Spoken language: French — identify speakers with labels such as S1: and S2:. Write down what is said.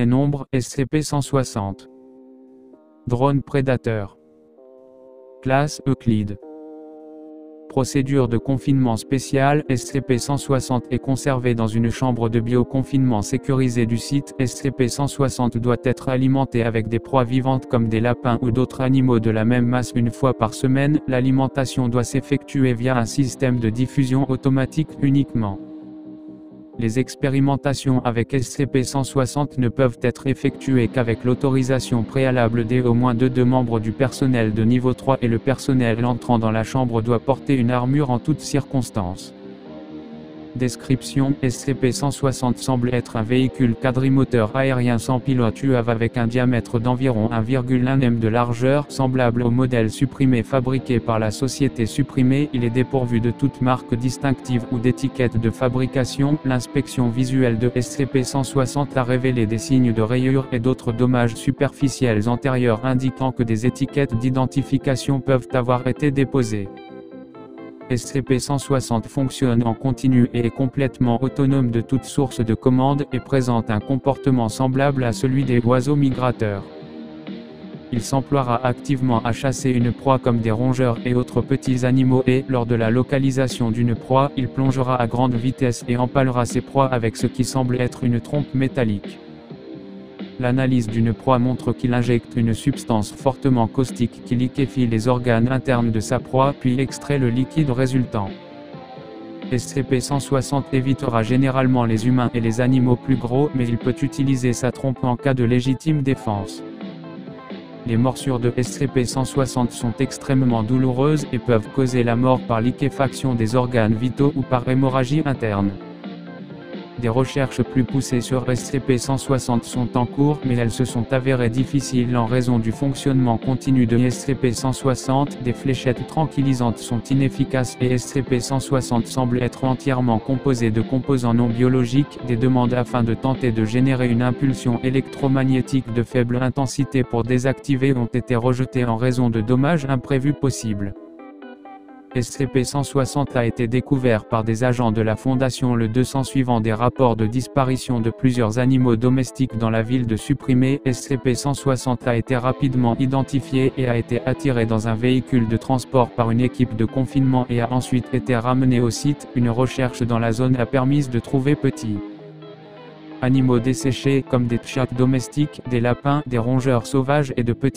S1: objet nombre, SCP-160. Drone prédateur. Classe Euclide. Procédure de confinement spéciale, SCP-160 est conservé dans une chambre de bioconfinement sécurisée du site. SCP-160 doit être alimenté avec des proies vivantes comme des lapins ou d'autres animaux de la même masse une fois par semaine. L'alimentation doit s'effectuer via un système de diffusion automatique uniquement. Les expérimentations avec SCP-160 ne peuvent être effectuées qu'avec l'autorisation préalable des au moins deux membres du personnel de niveau 3 et le personnel entrant dans la chambre doit porter une armure en toutes circonstances. Description: SCP-160 semble être un véhicule quadrimoteur aérien sans pilote UAV avec un diamètre d'environ 1,1 m de largeur, semblable au modèle supprimé fabriqué par la société supprimée. Il est dépourvu de toute marque distinctive ou d'étiquette de fabrication. L'inspection visuelle de SCP-160 a révélé des signes de rayures et d'autres dommages superficiels antérieurs indiquant que des étiquettes d'identification peuvent avoir été déposées. SCP-160 fonctionne en continu et est complètement autonome de toute source de commande et présente un comportement semblable à celui des oiseaux migrateurs. Il s'emploiera activement à chasser une proie comme des rongeurs et autres petits animaux et, lors de la localisation d'une proie, il plongera à grande vitesse et empalera ses proies avec ce qui semble être une trompe métallique. L'analyse d'une proie montre qu'il injecte une substance fortement caustique qui liquéfie les organes internes de sa proie puis extrait le liquide résultant. SCP-160 évitera généralement les humains et les animaux plus gros, mais il peut utiliser sa trompe en cas de légitime défense. Les morsures de SCP-160 sont extrêmement douloureuses et peuvent causer la mort par liquéfaction des organes vitaux ou par hémorragie interne. Des recherches plus poussées sur SCP-160 sont en cours, mais elles se sont avérées difficiles en raison du fonctionnement continu de SCP-160. Des fléchettes tranquillisantes sont inefficaces et SCP-160 semble être entièrement composé de composants non biologiques. Des demandes afin de tenter de générer une impulsion électromagnétique de faible intensité pour désactiver ont été rejetées en raison de dommages imprévus possibles. SCP-160 a été découvert par des agents de la Fondation le 200 suivant des rapports de disparition de plusieurs animaux domestiques dans la ville de Supprimé. SCP-160 a été rapidement identifié et a été attiré dans un véhicule de transport par une équipe de confinement et a ensuite été ramené au site. Une recherche dans la zone a permis de trouver petits animaux desséchés comme des chats domestiques, des lapins, des rongeurs sauvages et de petits